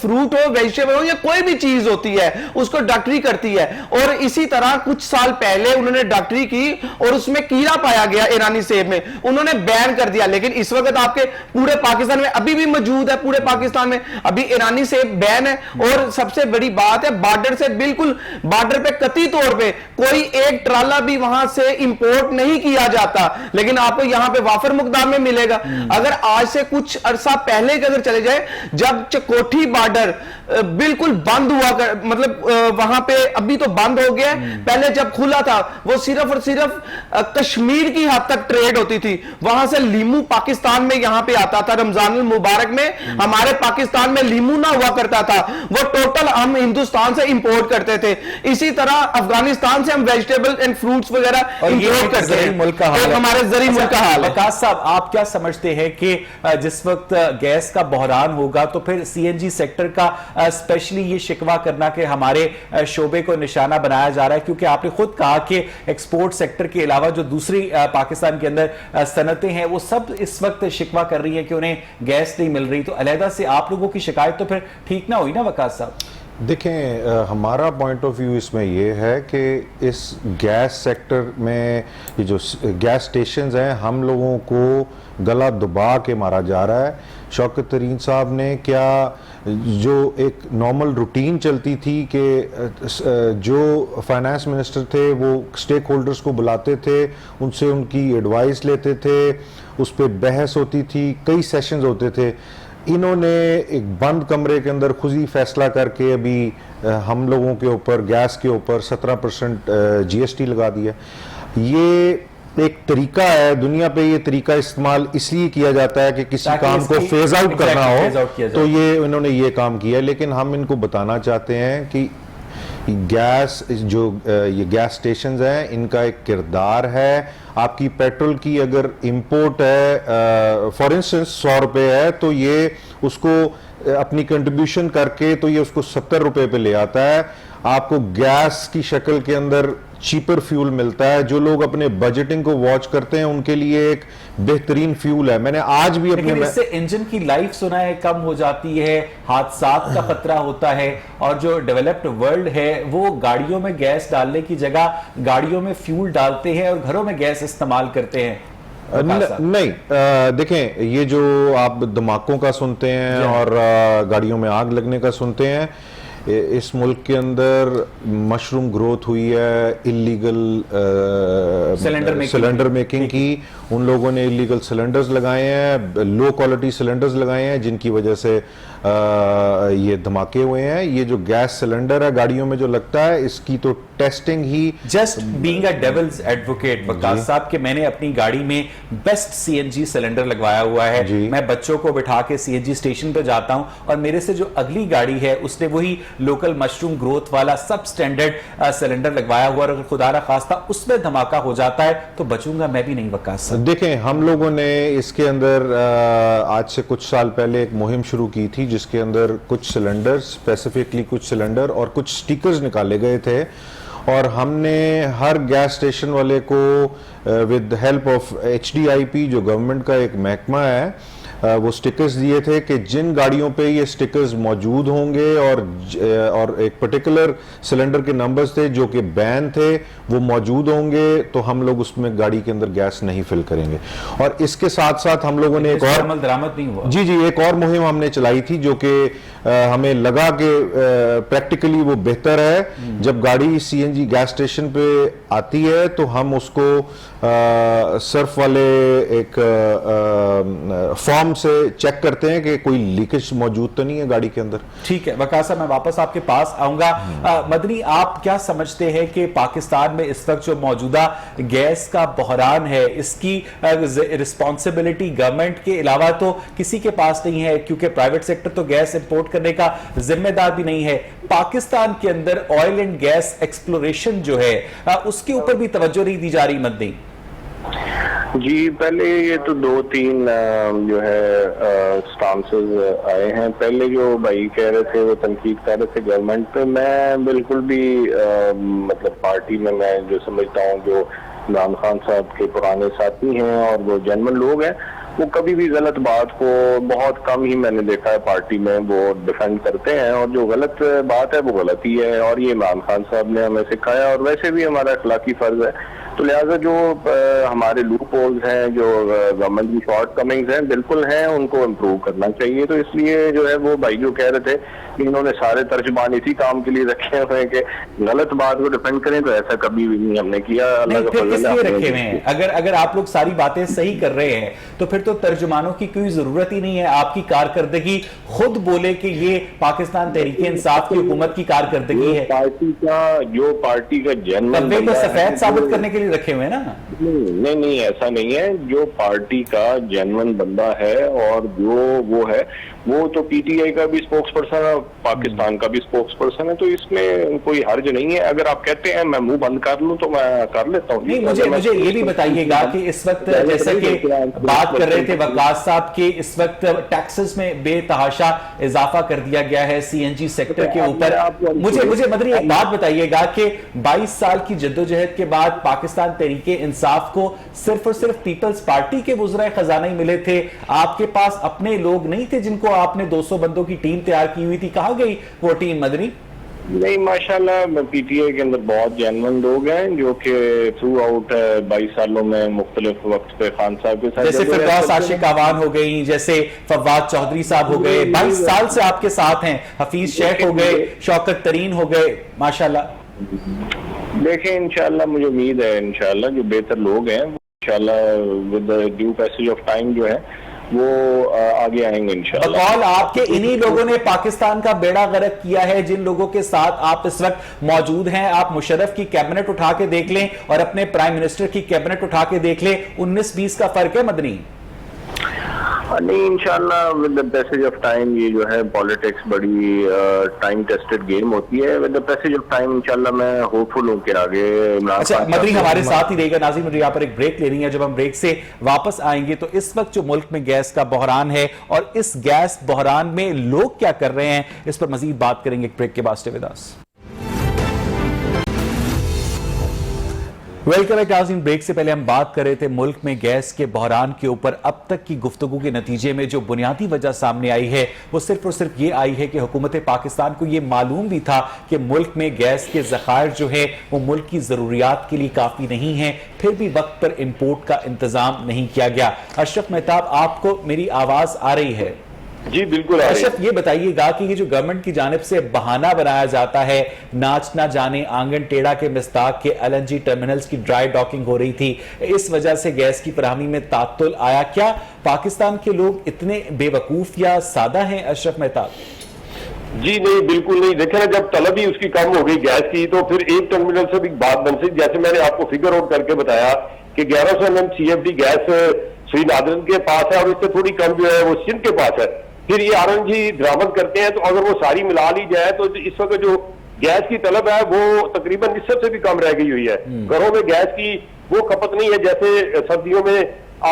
فروٹ ہو, ویجیٹیبل ہو یا کوئی بھی چیز ہوتی ہے اس کو ڈاکٹری کرتی ہے. اور اسی طرح کچھ سال پہلے انہوں نے ڈاکٹری کی اور اس میں کیڑا پایا گیا ایرانی سیب میں, انہوں نے بین کر دیا. لیکن اس وقت آپ کے پورے پاکستان میں ابھی بھی موجود ہے, پورے پاکستان میں ابھی ایرانی سیب بین ہے. اور سب سے بڑی بات ہے, بارڈر سے بالکل بارڈر پہ قطعی طور پہ کوئی ایک ٹرالا بھی وہاں سے امپورٹ نہیں کیا جاتا, لیکن آپ کو یہاں پہ وافر مقدار میں ملے گا. اگر آج سے کچھ عرصہ پہلے کے اگر چلے جائے, جب چکوٹھی بارڈر بالکل بند ہوا, مطلب وہاں پہ ابھی تو بند ہو گیا, پہلے جب کھلا تھا وہ صرف اور صرف کشمیر کی حد تک ٹریڈ ہوتی تھی. وہاں سے لیمو پاکستان میں یہاں پہ آتا تھا, رمضان المبارک میں ہمارے پاکستان میں لیمو نہ ہوا کرتا تھا, وہ ٹوٹل ہم ہندوستان سے امپورٹ کرتے تھے. اسی طرح افغانستان سے ہم ویجیٹیبل اینڈ فروٹس وغیرہ امپورٹ کرتے ہیں. ہمارے زرعی ملک کا حال ہے. وقاص صاحب, آپ کیا سمجھتے ہیں کہ جس وقت گیس کا بحران ہوگا تو پھر سی این جی سیکٹر کا اسپیشلی یہ شکوہ کرنا کہ ہمارے شعبے کو نشانہ بنایا جا رہا ہے, کیونکہ آپ نے خود کہا کہ ایکسپورٹ سیکٹر کے علاوہ جو دوسری پاکستان کے اندر صنعتیں ہیں وہ سب اس وقت شکوہ کر رہی ہیں کہ انہیں گیس نہیں مل رہی, تو علیحدہ سے آپ لوگوں کی شکایت تو پھر ٹھیک نہ ہوئی نا وقاص صاحب؟ دیکھیں, ہمارا پوائنٹ آف ویو اس میں یہ ہے کہ اس گیس سیکٹر میں یہ جو گیس سٹیشنز ہیں ہم لوگوں کو گلا دبا کے مارا جا رہا ہے. شوکت ترین صاحب نے کیا جو ایک نارمل روٹین چلتی تھی کہ جو فائنانس منسٹر تھے وہ سٹیک ہولڈرز کو بلاتے تھے, ان سے ان کی ایڈوائس لیتے تھے, اس پہ بحث ہوتی تھی, کئی سیشنز ہوتے تھے. انہوں نے ایک بند کمرے کے اندر خود ہی فیصلہ کر کے ابھی ہم لوگوں کے اوپر گیس کے اوپر 17% جی ایس ٹی لگا دیا. یہ ایک طریقہ ہے, دنیا پہ یہ طریقہ استعمال اس لیے کیا جاتا ہے کہ کسی کام کو فیز آؤٹ کرنا ہو, تو یہ انہوں نے یہ کام کیا. لیکن ہم ان کو بتانا چاہتے ہیں کہ گیس جو یہ گیس سٹیشنز ہیں ان کا ایک کردار ہے. آپ کی پیٹرول کی اگر امپورٹ ہے فار انسٹنس 100 روپے ہے, تو یہ اس کو اپنی کنٹریبیوشن کر کے تو یہ اس کو 70 روپے پہ لے آتا ہے. آپ کو گیس کی شکل کے اندر چیپر فیول ملتا ہے. جو لوگ اپنے بجٹنگ کو واچ کرتے ہیں ان کے لیے ایک بہترین فیول ہے. میں نے آج بھی لیکن اس سے انجن کی لائف سنا ہے کم ہو جاتی ہے, حادثات کا خطرہ ہوتا ہے, اور جو ڈیولپڈ ورلڈ ہے وہ گاڑیوں میں گیس ڈالنے کی جگہ گاڑیوں میں فیول ڈالتے ہیں اور گھروں میں گیس استعمال کرتے ہیں. نہیں, دیکھیں, یہ جو آپ دھماکوں کا سنتے ہیں اور گاڑیوں میں آگ لگنے کا سنتے ہیں, اس ملک کے اندر مشروم گروتھ ہوئی ہے اللیگل سلنڈر میکنگ کی. ان لوگوں نے اللیگل سلنڈرز لگائے ہیں, لو کوالٹی سلنڈرز لگائے ہیں, جن کی وجہ سے یہ دھماکے ہوئے ہیں. یہ جو گیس سلنڈر ہے گاڑیوں میں جو لگتا ہے, اس کی تو ٹیسٹنگ ہی just being a devil's advocate Waqas صاحب کہ میں نے اپنی گاڑی میں best C N G cylinder لگوایا ہوا ہے. میں بچوں کو بٹھا کے سی این جی اسٹیشن پہ جاتا ہوں اور میرے سے جو اگلی گاڑی ہے اس نے وہی لوکل مشروم گروتھ والا سب سٹینڈرڈ سلنڈر لگوایا ہوا, اور اگر خدا نہ خواستہ اس میں دھماکہ ہو جاتا ہے تو بچوں گا میں بھی نہیں وقاص صاحب. دیکھیں, ہم لوگوں نے اس کے اندر آج سے کچھ سال پہلے ایک مہم شروع کی تھی جس کے اندر کچھ سلنڈر, اسپیسیفکلی کچھ سلنڈر اور کچھ سٹیکرز نکالے گئے تھے, اور ہم نے ہر گیس سٹیشن والے کو ود ہیلپ آف HDIP جو گورنمنٹ کا ایک محکمہ ہے, وہ سٹیکرز دیے تھے کہ جن گاڑیوں پہ یہ سٹیکرز موجود ہوں گے اور ایک پرٹیکولر سلنڈر کے نمبرز تھے جو کہ بین تھے وہ موجود ہوں گے, تو ہم لوگ اس میں گاڑی کے اندر گیس نہیں فل کریں گے. اور اس کے ساتھ ساتھ ہم لوگوں نے ایک اور عمل درآمد نہیں ہوا. جی ایک اور مہم ہم نے چلائی تھی جو کہ ہمیں لگا کہ پریکٹیکلی وہ بہتر ہے. جب گاڑی سی این جی گیس سٹیشن پہ آتی ہے تو ہم اس کو سرف والے ایک فارم سے چیک کرتے ہیں کہ کوئی لیکیج موجود تو نہیں ہے گاڑی کے اندر. ٹھیک ہے وقاص صاحب, میں واپس آپ کے پاس آؤں گا. مدنی, آپ کیا سمجھتے ہیں کہ پاکستان میں اس وقت جو موجودہ گیس کا بحران ہے اس کی رسپانسبلٹی گورنمنٹ کے علاوہ تو کسی کے پاس نہیں ہے, کیونکہ پرائیویٹ سیکٹر تو گیس امپورٹ کرنے کا ذمہ دار بھی نہیں ہے. پاکستان کے اندر آئل اینڈ گیس ایکسپلوریشن جو ہے اس کے اوپر بھی توجہ نہیں دی جا رہی مدنی. جی, پہلے یہ تو 2-3 جو ہے سٹانسز آئے ہیں. پہلے جو بھائی کہہ رہے تھے وہ تنقید کر رہے تھے گورنمنٹ پہ, میں بالکل بھی مطلب پارٹی میں جو سمجھتا ہوں جو عمران خان صاحب کے پرانے ساتھی ہیں اور وہ جنرل لوگ ہیں, وہ کبھی بھی غلط بات کو بہت کم ہی میں نے دیکھا ہے پارٹی میں وہ ڈیفینڈ کرتے ہیں, اور جو غلط بات ہے وہ غلط ہی ہے, اور یہ عمران خان صاحب نے ہمیں سکھایا, اور ویسے بھی ہمارا اخلاقی فرض ہے. تو لہٰذا جو ہمارے لوپ ہولز ہیں, جو گورنمنٹ کی شارٹ کمنگز ہیں بالکل ہیں, ان کو امپروو کرنا چاہیے. تو اس لیے جو ہے وہ بھائی جو کہہ رہے تھے کہ انہوں نے سارے ترجمان اسی کام کے لیے رکھے ہوئے ہیں کہ غلط بات کو ڈیفینڈ کریں, تو ایسا کبھی بھی نہیں ہم نے کیا. اللہ کا فضل ہے. رکھے ہوئے ہیں اگر آپ لوگ ساری باتیں صحیح کر رہے ہیں تو پھر تو ترجمانوں کی کوئی ضرورت ہی نہیں ہے. آپ کی کارکردگی خود بولے کہ یہ پاکستان تحریک انصاف کی حکومت کی کارکردگی ہے. پارٹی کا جنرل کو سفید ثابت کرنے کے لیے رکھے ہوئے نا. نہیں ایسا نہیں ہے. جو پارٹی کا جینون بندہ ہے اور جو وہ ہے وہ تو پی ٹی آئی کا بھی اسپوکس پرسن ہے, پاکستان کا بھی اسپوکس پرسن ہے, تو اس میں کوئی حرج نہیں ہے. اگر آپ کہتے ہیں میں منہ بند کر لوں تو میں کر لیتا ہوں. نہیں, مجھے یہ بھی بتائیے گا کہ اس وقت جیسا کہ بات کر رہے تھے وقاص صاحب کے, اس وقت ٹیکسز میں بے تحاشا اضافہ کر دیا گیا ہے سی این جی سیکٹر کے اوپر. مجھے مدنی ایک بات بتائیے گا کہ 22 سال کی جدوجہد کے بعد پاکستان تحریک انصاف کو صرف اور صرف پیپلز پارٹی کے وزرائے خزانہ ہی ملے تھے, آپ کے پاس اپنے لوگ نہیں تھے جن کو آپ نے 200 بندوں کی ٹیم تیار کی ہوئی تھی. کہاں گئی وہ ٹیم مدنی؟ نہیں ماشاءاللہ پی ٹی آئی کے اندر بہت جینون لوگ ہیں جو کہ تھرو آؤٹ 22 سالوں میں مختلف وقت پہ خان صاحب کے ساتھ, جیسے فردوس عاشق آوان ہو گئی, جیسے فواد چودھری صاحب ہو گئے, 22 سال سے آپ کے ساتھ ہیں, حفیظ شیخ ہو گئے, شوکت ترین ہو گئے, ماشاءاللہ. دیکھیں انشاءاللہ مجھے امید ہے انشاءاللہ جو بہتر لوگ ہیں انشاءاللہ with due passage of time جو ہے وہ آگے آئیں گے انشاءاللہ. بقول آپ کے انہی لوگوں نے پاکستان کا بیڑا غرق کیا ہے جن لوگوں کے ساتھ آپ اس وقت موجود ہیں. آپ مشرف کی کیبنٹ اٹھا کے دیکھ لیں اور اپنے پرائم منسٹر کی کیبنٹ اٹھا کے دیکھ لیں, 19-20 کا فرق ہے مدنی. نہیں انشاءاللہ with the passage of time یہ جو ہے پالیٹکس بڑی ٹائم ٹیسٹڈ گیم ہوتی ہے. With the passage of time انشاءاللہ میں ہوپ فل ہوں کہ آگے. اچھا مدنی ہمارے ساتھ ہی رہے گا. ناظرین مجھے یہاں پر ایک بریک لینی ہے, جب ہم بریک سے واپس آئیں گے تو اس وقت جو ملک میں گیس کا بحران ہے اور اس گیس بحران میں لوگ کیا کر رہے ہیں اس پر مزید بات کریں گے ایک بریک کے بعد. Stay with us. Welcome back ناظرین. بریک سے پہلے ہم بات کر رہے تھے ملک میں گیس کے بحران کے اوپر. اب تک کی گفتگو کے نتیجے میں جو بنیادی وجہ سامنے آئی ہے وہ صرف اور صرف یہ آئی ہے کہ حکومت پاکستان کو یہ معلوم بھی تھا کہ ملک میں گیس کے ذخائر جو ہے وہ ملک کی ضروریات کے لیے کافی نہیں ہیں, پھر بھی وقت پر امپورٹ کا انتظام نہیں کیا گیا. اشرف مہتاب, آپ کو میری آواز آ رہی ہے؟ جی بالکل. اشرف یہ بتائیے گا کہ یہ جو گورنمنٹ کی جانب سے بہانہ بنایا جاتا ہے, ناچ نہ جانے آنگن ٹیڑھا کے مصداق کے ایل این جی ٹرمینلز کی ڈرائی ڈاکنگ ہو رہی تھی, اس وجہ سے گیس کی فراہمی میں تعطل آیا. کیا پاکستان کے لوگ اتنے بے وقوف یا سادہ ہیں اشرف مہتاب؟ جی نہیں بالکل نہیں. دیکھیں نا, جب طلب ہی اس کی کم ہو گئی گیس کی تو پھر ایک ٹرمینل سے بھی بات بن سکتی. جیسے میں نے آپ کو فگر آؤٹ کر کے بتایا کہ 1100 MMCFD گیس سری نادرن کے پاس ہے اور اس سے تھوڑی کم جو ہے وہ سندھ کے پاس ہے. پھر یہ آر این جی درآمد کرتے ہیں, تو اگر وہ ساری ملا لی جائے تو اس وقت جو گیس کی طلب ہے وہ تقریباً نصف سے بھی کم رہ گئی ہوئی ہے. گھروں میں گیس کی وہ کھپت نہیں ہے جیسے سردیوں میں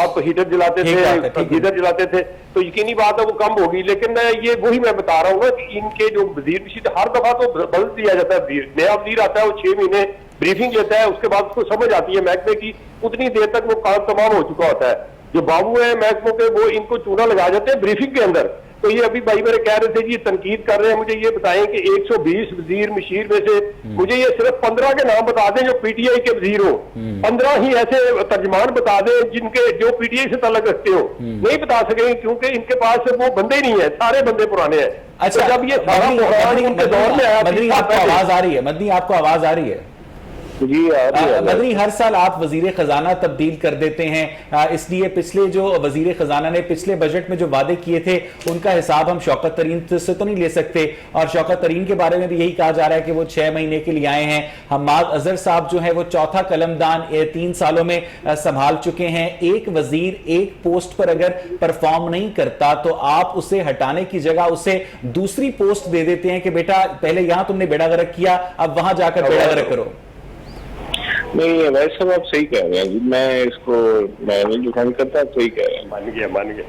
آپ ہیٹر جلاتے تھے, گیزر جلاتے تھے, تو یقینی بات ہے وہ کم ہوگی. لیکن یہ وہی میں بتا رہا ہوں نا کہ ان کے جو وزیر نشین ہر دفعہ تو بدل دیا جاتا ہے, نیا وزیر آتا ہے وہ 6 مہینے بریفنگ لیتا ہے, اس کے بعد اس کو سمجھ آتی ہے محکمے کی, اتنی دیر تک وہ کام تمام ہو چکا ہوتا ہے. جو بابو ہیں محکموں کے وہ ان کو چونا لگا جاتے ہیں بریفنگ کے اندر. تو یہ ابھی بھائی میرے کہہ رہے تھے جی تنقید کر رہے ہیں, مجھے یہ بتائیں کہ 120 وزیر مشیر میں سے مجھے یہ صرف 15 کے نام بتا دیں جو پی ٹی آئی کے وزیر ہو, 15 ہی ایسے ترجمان بتا دیں جن کے جو پی ٹی آئی سے تعلق رکھتے ہو. نہیں بتا سکیں کیونکہ ان کے پاس وہ بندے نہیں ہیں, سارے بندے پرانے ہیں. اچھا جب یہ سارا بحران ان کے دور میں آیا, مدنی آپ کو آواز آ رہی ہے؟ مدنی آپ کو آواز آ رہی ہے؟ جی مدنی, ہر سال آپ وزیر خزانہ تبدیل کر دیتے ہیں, اس لیے پچھلے جو وزیر خزانہ نے پچھلے بجٹ میں جو وعدے کیے تھے ان کا حساب ہم شوکت ترین سے تو نہیں لے سکتے, اور شوکت ترین کے بارے میں بھی یہی کہا جا رہا ہے کہ وہ 6 مہینے کے لیے آئے ہیں. حماد اظہر صاحب جو ہیں وہ چوتھا قلمدان 3 سالوں میں سنبھال چکے ہیں. ایک وزیر ایک پوسٹ پر اگر پرفارم نہیں کرتا تو آپ اسے ہٹانے کی جگہ اسے دوسری پوسٹ دے دیتے ہیں کہ بیٹا پہلے یہاں تم نے بیڑا غرق کیا, اب وہاں جا کر بیڑا غرق کرو. نہیں ویسے آپ صحیح کہہ رہے ہیں, میں اس کو میں نہیں ڈیفینڈ کرتا, صحیح کہہ رہے ہیں. مان گیا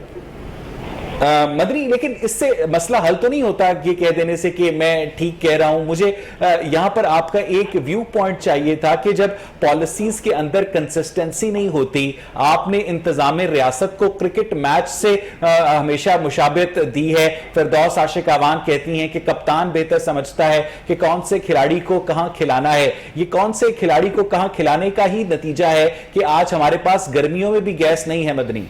مدنی لیکن اس سے مسئلہ حل تو نہیں ہوتا یہ کہہ دینے سے کہ میں ٹھیک کہہ رہا ہوں. مجھے یہاں پر آپ کا ایک ویو پوائنٹ چاہیے تھا کہ جب پالیسیز کے اندر کنسسٹنسی نہیں ہوتی, آپ نے انتظام ریاست کو کرکٹ میچ سے ہمیشہ مشابہت دی ہے. فردوس عاشق آوان کہتی ہیں کہ کپتان بہتر سمجھتا ہے کہ کون سے کھلاڑی کو کہاں کھلانا ہے. یہ کون سے کھلاڑی کو کہاں کھلانے کا ہی نتیجہ ہے کہ آج ہمارے پاس گرمیوں میں بھی گیس نہیں ہے. مدنی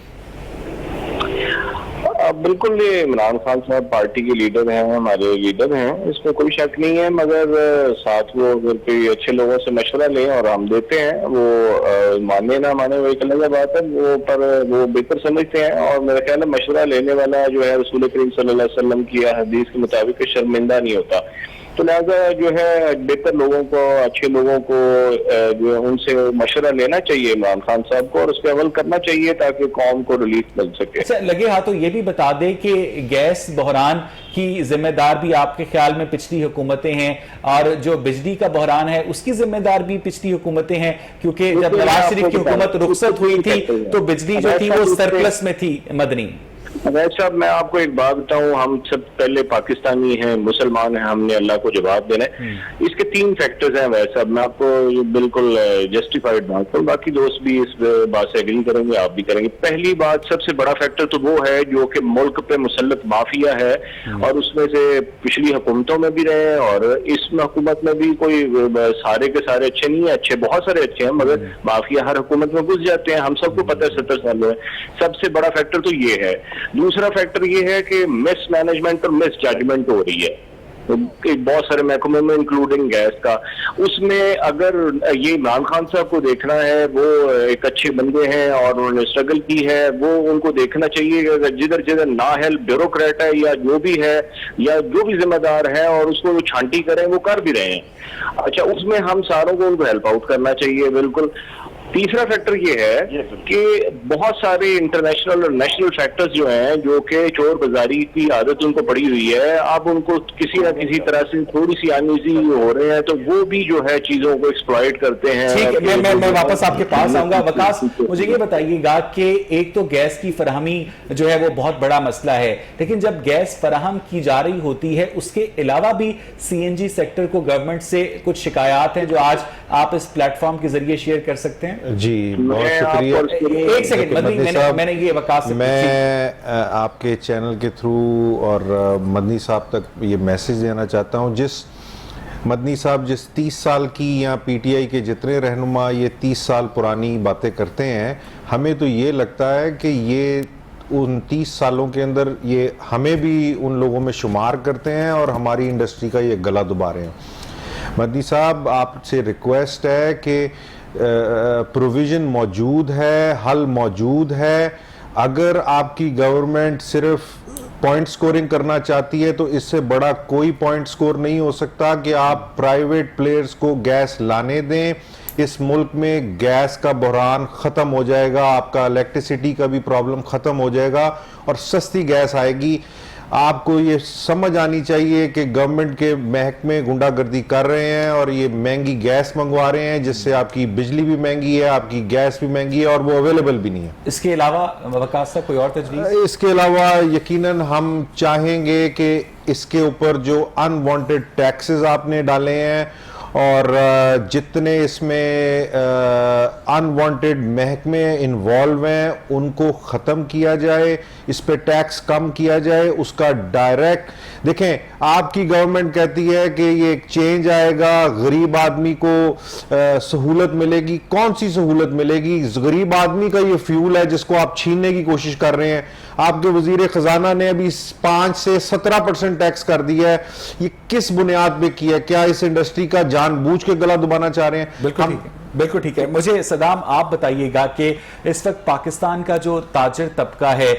بالکل, یہ عمران خان صاحب پارٹی کے لیڈر ہیں, ہمارے لیڈر ہیں, اس میں کوئی شک نہیں ہے, مگر ساتھ وہ اگر کوئی اچھے لوگوں سے مشورہ لیں اور ہم دیتے ہیں, وہ مانے نہ مانے وہ ایک الگ بات ہے, وہ پر وہ بہتر سمجھتے ہیں. اور میرا خیال ہے مشورہ لینے والا جو ہے رسول کریم صلی اللہ علیہ وسلم کی حدیث کے مطابق شرمندہ نہیں ہوتا. تو لہٰذا جو ہے بہتر لوگوں کو, اچھے لوگوں کو جو ہے ان سے مشورہ لینا چاہیے عمران خان صاحب کو, اور اس پہ عمل کرنا چاہیے تاکہ قوم کو ریلیف مل سکے. اچھا, لگے ہاتھوں یہ بھی بتا دیں کہ گیس بحران کی ذمہ دار بھی آپ کے خیال میں پچھلی حکومتیں ہیں, اور جو بجلی کا بحران ہے اس کی ذمہ دار بھی پچھلی حکومتیں ہیں, کیونکہ جب نواز شریف کی حکومت رخصت ہوئی تھی تو بجلی جو تھی وہ سرپلس میں تھی. مدنی صاحب میں آپ کو ایک بات بتاؤں, ہم سب پہلے پاکستانی ہیں, مسلمان ہیں, ہم نے اللہ کو جواب دینا ہے. اس کے 3 فیکٹرز ہیں. ویسے اب میں آپ کو بالکل جسٹیفائڈ بات کروں, باقی دوست بھی اس بات سے ایگری کریں گے, آپ بھی کریں گے. پہلی بات, سب سے بڑا فیکٹر تو وہ ہے جو کہ ملک پہ مسلط مافیا ہے, اور اس میں سے پچھلی حکومتوں میں بھی رہے اور اس حکومت میں بھی کوئی سارے کے سارے اچھے نہیں ہیں, اچھے بہت سارے اچھے ہیں, مگر مافیا ہر حکومت میں گھس جاتے ہیں, ہم سب کو پتہ ہے 70 سال میں. سب سے بڑا فیکٹر تو یہ ہے. دوسرا فیکٹر یہ ہے کہ مس مینجمنٹ اور مس ججمنٹ ہو رہی ہے بہت سارے محکموں میں, انکلوڈنگ گیس کا. اس میں اگر یہ عمران خان صاحب کو دیکھنا ہے, وہ ایک اچھے بندے ہیں اور انہوں نے اسٹرگل کی ہے, وہ ان کو دیکھنا چاہیے کہ اگر جدھر نااہل بیوروکریٹ ہے یا جو بھی ہے یا جو بھی ذمہ دار ہے اور اس کو وہ چھانٹی کریں, وہ کر بھی رہے ہیں. اچھا, اس میں ہم ساروں کو ان کو ہیلپ آؤٹ کرنا چاہیے. بالکل. تیسرا فیکٹر یہ ہے کہ بہت سارے انٹرنیشنل اور نیشنل فیکٹرز جو ہیں جو کہ چور بازاری کی عادت ان کو پڑی ہوئی ہے, اب ان کو کسی نہ کسی طرح سے تھوڑی سی آمیزی ہو رہے ہیں, تو وہ بھی جو ہے چیزوں کو ایکسپلائٹ کرتے ہیں. ٹھیک, میں واپس آپ کے پاس آؤں گا. وقاص, مجھے یہ بتائیے گا کہ ایک تو گیس کی فراہمی جو ہے وہ بہت بڑا مسئلہ ہے, لیکن جب گیس فراہم کی جا رہی ہوتی ہے اس کے علاوہ بھی سی این جی سیکٹر کو گورنمنٹ سے کچھ شکایات ہیں جو آج آپ اس پلیٹ فارم کے ذریعے شیئر کر سکتے ہیں. جی بہت شکریہ. ایک سیکنڈ, میں نے یہ وقاص سے میں آپ کے چینل کے تھرو اور مدنی صاحب تک یہ میسج دینا چاہتا ہوں. مدنی صاحب جس 30 سال کی یا پی ٹی آئی کے جتنے رہنما یہ 30 سال پرانی باتیں کرتے ہیں, ہمیں تو یہ لگتا ہے کہ یہ ان 30 سالوں کے اندر یہ ہمیں بھی ان لوگوں میں شمار کرتے ہیں اور ہماری انڈسٹری کا یہ گلا دبا رہے ہیں. مدنی صاحب, آپ سے ریکویسٹ ہے کہ پروویژن موجود ہے, حل موجود ہے. اگر آپ کی گورنمنٹ صرف پوائنٹ سکورنگ کرنا چاہتی ہے تو اس سے بڑا کوئی پوائنٹ سکور نہیں ہو سکتا کہ آپ پرائیویٹ پلیئرز کو گیس لانے دیں. اس ملک میں گیس کا بحران ختم ہو جائے گا, آپ کا الیکٹریسٹی کا بھی پرابلم ختم ہو جائے گا اور سستی گیس آئے گی. آپ کو یہ سمجھ آنی چاہیے کہ گورنمنٹ کے محکمے غنڈہ گردی کر رہے ہیں اور یہ مہنگی گیس منگوا رہے ہیں, جس سے آپ کی بجلی بھی مہنگی ہے, آپ کی گیس بھی مہنگی ہے اور وہ اویلیبل بھی نہیں ہے. اس کے علاوہ وقاص صاحب کوئی اور تجویز؟ اس کے علاوہ یقیناً ہم چاہیں گے کہ اس کے اوپر جو ان وانٹڈ ٹیکسز آپ نے ڈالے ہیں اور جتنے اس میں ان وانٹڈ محکمے انوالو ہیں ان کو ختم کیا جائے, اس پہ ٹیکس کم کیا جائے. اس کا ڈائریکٹ دیکھیں, آپ کی گورنمنٹ کہتی ہے کہ یہ ایک چینج آئے گا, غریب آدمی کو سہولت ملے گی. کون سی سہولت ملے گی؟ غریب آدمی کا یہ فیول ہے جس کو آپ چھیننے کی کوشش کر رہے ہیں. آپ کے وزیر خزانہ نے ابھی 5 سے 17% ٹیکس کر دیا ہے. یہ کس بنیاد پہ کیا ہے؟ کیا اس انڈسٹری کا جان بوجھ کے گلا دبانا چاہ رہے ہیں؟ بالکل ٹھیک ہے. مجھے صدام آپ بتائیے گا کہ اس وقت پاکستان کا جو تاجر طبقہ ہے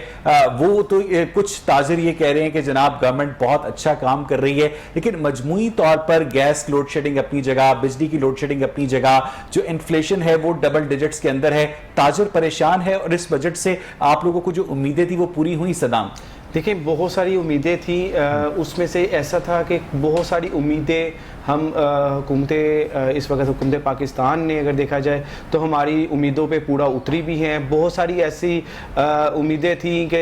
وہ تو کچھ تاجر یہ کہہ رہے ہیں کہ جناب گورنمنٹ بہت اچھا کام کر رہی ہے, لیکن مجموعی طور پر گیس لوڈ شیڈنگ اپنی جگہ, بجلی کی لوڈ شیڈنگ اپنی جگہ, جو انفلیشن ہے وہ ڈبل ڈیجٹس کے اندر ہے, تاجر پریشان ہے, اور اس بجٹ سے آپ لوگوں کو جو امیدیں تھی وہ پوری ہوئی؟ صدام دیکھیں بہت ساری امیدیں تھیں، اس میں سے ایسا تھا کہ بہت ساری امیدیں ہم اس وقت حکومت پاکستان نے اگر دیکھا جائے تو ہماری امیدوں پہ پورا اتری بھی ہیں. بہت ساری ایسی امیدیں تھیں کہ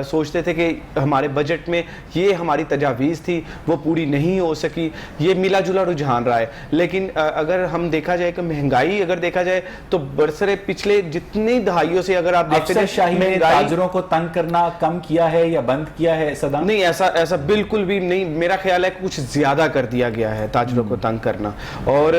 سوچتے تھے کہ ہمارے بجٹ میں یہ ہماری تجاویز تھی وہ پوری نہیں ہو سکی. یہ ملا جلا رجحان رہا ہے. لیکن اگر ہم دیکھا جائے کہ مہنگائی اگر دیکھا جائے تو برسر پچھلے جتنی دہائیوں سے اگر آپ دیکھتے افسر شاہی نے تاجروں کو تنگ کرنا کم کیا ہے یا بند کیا ہے صدام؟ نہیں، ایسا بالکل بھی نہیں. میرا خیال ہے کہ کچھ زیادہ کر دیا گیا ہے تاجروں کو تنگ کرنا. اور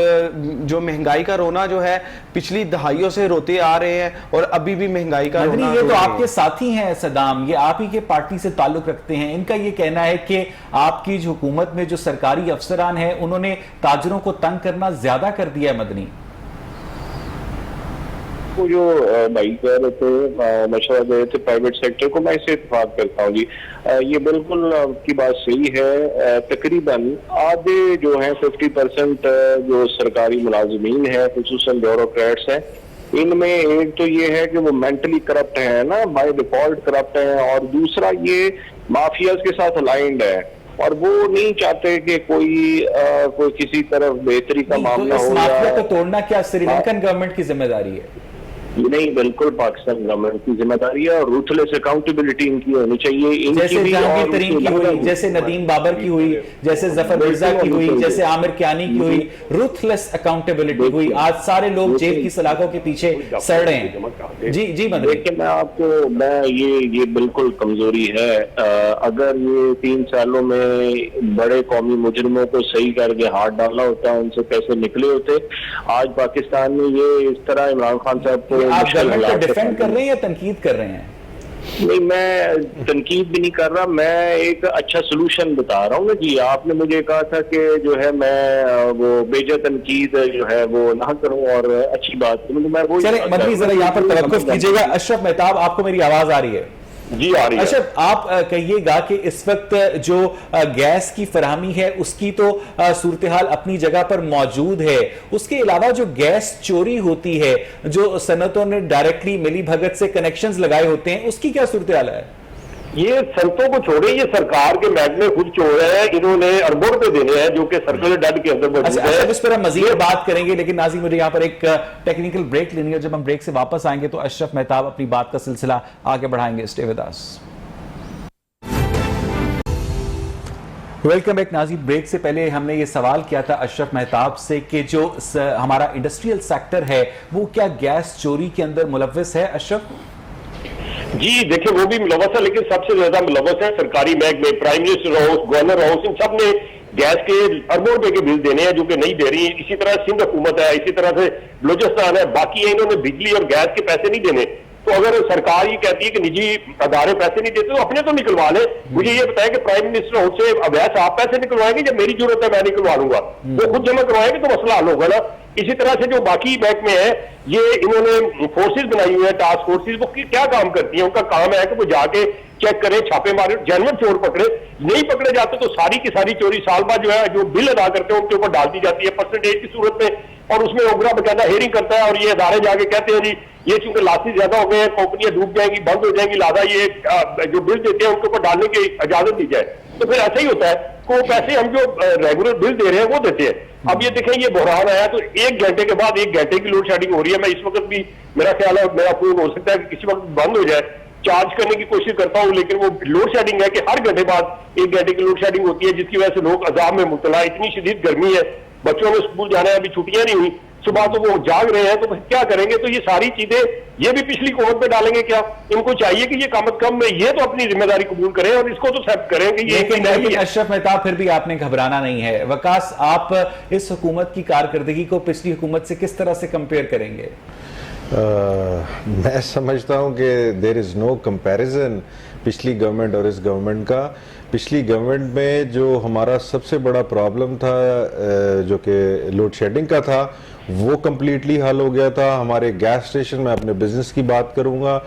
جو مہنگائی کا رونا جو ہے پچھلی دہائیوں سے روتے آ رہے ہیں اور ابھی بھی مہنگائی کا رونا. یہ تو آپ کے ساتھی ہیں صدام، یہ آپ ہی کے پارٹی سے تعلق رکھتے ہیں. ان کا یہ کہنا ہے کہ آپ کی جو حکومت میں جو سرکاری افسران ہیں انہوں نے تاجروں کو تنگ کرنا زیادہ کر دیا ہے. مدنی وہ جو بھائی کہہ رہے تھے مشورہ دے رہے تھے پرائیویٹ سیکٹر کو، میں اسے اتفاق کرتا ہوں جی. یہ بالکل آپ کی بات صحیح ہے. تقریباً آدھے جو ہیں 50% جو سرکاری ملازمین ہیں خصوصاً بیوروکریٹس ہیں، ان میں ایک تو یہ ہے کہ وہ مینٹلی کرپٹ ہیں نا، بائی ڈیفالٹ کرپٹ ہیں، اور دوسرا یہ مافیاز کے ساتھ الائنڈ ہے اور وہ نہیں چاہتے کہ کوئی کسی طرف بہتری کا معاملہ ہو. اس مافیا کو توڑنا کیا سری لنکن گورنمنٹ کی ذمہ داری ہے؟ نہیں، بالکل پاکستان گورنمنٹ کی ذمہ داری ہے اور روتھلیس اکاؤنٹیبلٹی ان کی ہونی چاہیے. جیسے جہانگیر ترین کی ہوئی، جیسے ندیم بابر کی ہوئی، جیسے ظفر مرزا کی ہوئی، جیسے عامر کیانی کی ہوئی، روتھلیس اکاؤنٹیبلٹی ہوئی. آج سارے لوگ جیل کی سلاخوں کے پیچھے سڑ رہے ہیں. جی مدنی. لیکن میں یہ بالکل کمزوری ہے. اگر یہ 3 سالوں میں بڑے قومی مجرموں کو صحیح کر کے ہاتھ ڈالا ہوتا، ان سے پیسے نکلے ہوتے، آج پاکستان میں یہ اس طرح عمران خان صاحب کو آپ گورنمنٹ کو ڈیفینڈ کر رہے ہیں یا تنقید کر رہے ہیں؟ نہیں، میں تنقید بھی نہیں کر رہا، میں ایک اچھا سلوشن بتا رہا ہوں نا جی. آپ نے مجھے کہا تھا کہ جو ہے میں وہ بیجا تنقید جو ہے وہ نہ کروں اور اچھی بات کروں. میں وہی چلیں مدنی ذرا یہاں پر توقف کیجئے گا. اشرف مہتاب، آپ کو میری آواز آ رہی ہے؟ جی آ رہی ہے. اشرف، آپ کہیے گا کہ اس وقت جو گیس کی فراہمی ہے اس کی تو صورتحال اپنی جگہ پر موجود ہے، اس کے علاوہ جو گیس چوری ہوتی ہے، جو صنعتوں نے ڈائریکٹلی ملی بھگت سے کنیکشنز لگائے ہوتے ہیں، اس کی کیا صورتحال ہے؟ یہ صنعتوں کو چھوڑے، یہ سرکار کے محکمے خود چھوڑ رہے ہیں. انہوں نے اربوں روپے دینے ہیں جو کہ سرکولر ڈیٹ کے اندر موجود ہے. اس پر ہم مزید بات کریں گے، لیکن ناظرین مجھے یہاں پر ایک ٹیکنیکل بریک لینی ہے. جب ہم بریک سے واپس آئیں گے تو اشرف مہتاب اپنی بات کا سلسلہ آگے بڑھائیں گے. Stay with us. Welcome back ناظرین. بریک سے پہلے ہم نے یہ سوال کیا تھا اشرف مہتاب سے کہ جو ہمارا انڈسٹریل سیکٹر ہے وہ کیا گیس چوری کے اندر ملوث ہے؟ اشرف جی دیکھیں، وہ بھی ملوث ہے، لیکن سب سے زیادہ ملوث ہے سرکاری محکمے. Prime minister house, governor house, ان سب نے گیس کے اربوں روپے کے بل دینے ہیں جو کہ نہیں دے رہی. اسی طرح سندھ حکومت ہے، اسی طرح سے بلوچستان ہے، باقی انہوں نے بجلی اور گیس کے پیسے نہیں دینے. تو اگر سرکار یہ کہتی ہے کہ نجی ادارے پیسے نہیں دیتے تو اپنے تو نکلوا لیں. مجھے یہ بتائیں کہ پرائم منسٹر ہاؤس سے اویس آپ پیسے نکلوائیں گے؟ جب میری ضرورت ہے میں نکلوا لوں گا، وہ خود جمع کروائیں گے تو مسئلہ حل ہوگا نا. اسی طرح سے جو باقی محکمے ہیں، یہ انہوں نے فورسز بنائی ہوئی ہیں، ٹاسک فورسز. وہ کیا کام کرتی ہیں؟ ان کا کام ہے کہ وہ جا کے چیک کرے، چھاپے مارے، جینوئن چور پکڑے. نہیں پکڑے جاتے تو ساری کی ساری چوری سال بعد جو ہے جو بل ادا کرتے ہیں ان کے اوپر ڈال دی جاتی ہے پرسنٹیج کی صورت میں. اور اس میں اوگرا باقاعدہ ہیئرنگ کرتا ہے اور یہ ادارے جا کے کہتے ہیں جی یہ چونکہ لاسز زیادہ ہو گئے ہیں، کمپنیاں ڈوب جائیں گی، بند ہو جائیں گی، لہٰذا یہ جو بل دیتے ہیں ان کے اوپر ڈالنے کی اجازت دی جائے. تو پھر ایسا ہی ہوتا ہے کہ وہ پیسے ہم جو ریگولر بل دے رہے ہیں وہ دیتے ہیں. اب یہ دیکھیں یہ بحران آیا تو 1 گھنٹے کے بعد 1 گھنٹے کی لوڈ شیڈنگ ہو رہی ہے. میں اس وقت بھی میرا خیال ہے میرا فون ہو سکتا ہے کہ کسی وقت بند ہو جائے. چارج کرنے کی کوشش کرتا ہوں لیکن وہ لوڈ شیڈنگ ہے کہ ہر گھنٹے بعد 1 گھنٹے کی لوڈ شیڈنگ ہوتی ہے، جس کی وجہ سے لوگ عذاب میں مبتلا. اتنی شدید گرمی ہے، بچوں نے اسکول جانا ہے، ابھی چھٹیاں نہیں ہوئی، صبح تو وہ جاگ رہے ہیں. تو کیا کریں گے؟ تو یہ ساری چیزیں یہ بھی پچھلی حکومت پہ ڈالیں گے کیا؟ ان کو چاہیے کہ یہ کم از کم یہ تو اپنی ذمہ داری قبول کریں اور اس کو تو ایکسپٹ کریں کہ یہ لیکن اشرف مہتاب پھر بھی آپ نے گھبرانا نہیں ہے. وقاص، آپ اس حکومت کی کارکردگی کو پچھلی حکومت سے کس طرح سے کمپیئر کریں گے؟ میں سمجھتا ہوں کہ دیر از نو کمپیریزن پچھلی گورنمنٹ اور اس گورنمنٹ کا. پچھلی گورنمنٹ میں جو ہمارا سب سے بڑا پرابلم تھا جو کہ لوڈ شیڈنگ کا تھا وہ کمپلیٹلی حل ہو گیا تھا. ہمارے گیس اسٹیشن، میں اپنے بزنس کی بات کروں گا،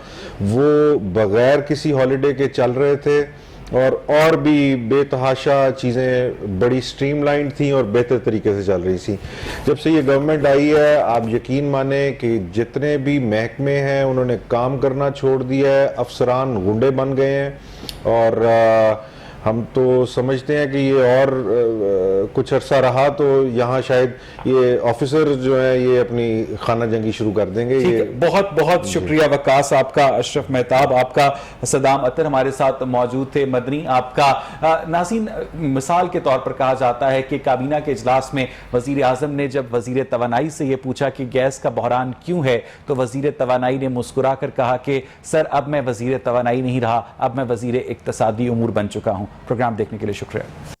وہ بغیر کسی ہالیڈے کے چل رہے تھے. اور بھی بے تحاشا چیزیں بڑی سٹریم لائن تھیں اور بہتر طریقے سے چل رہی تھیں. جب سے یہ گورنمنٹ آئی ہے آپ یقین مانیں کہ جتنے بھی محکمے ہیں انہوں نے کام کرنا چھوڑ دیا ہے, افسران غنڈے بن گئے ہیں, اور ہم تو سمجھتے ہیں کہ یہ اور کچھ عرصہ رہا تو یہاں شاید یہ آفیسر جو ہیں یہ اپنی خانہ جنگی شروع کر دیں گے. یہ بہت بہت شکریہ وقاص آپ کا, اشرف مہتاب آپ کا, صدام اطہر ہمارے ساتھ موجود تھے, مدنی آپ کا. ناظرین, مثال کے طور پر کہا جاتا ہے کہ کابینہ کے اجلاس میں وزیر اعظم نے جب وزیر توانائی سے یہ پوچھا کہ گیس کا بحران کیوں ہے, تو وزیر توانائی نے مسکرا کر کہا کہ سر اب میں وزیر توانائی نہیں رہا, اب میں وزیر اقتصادی امور بن چکا ہوں. پروگرام دیکھنے کے لیے شکریہ.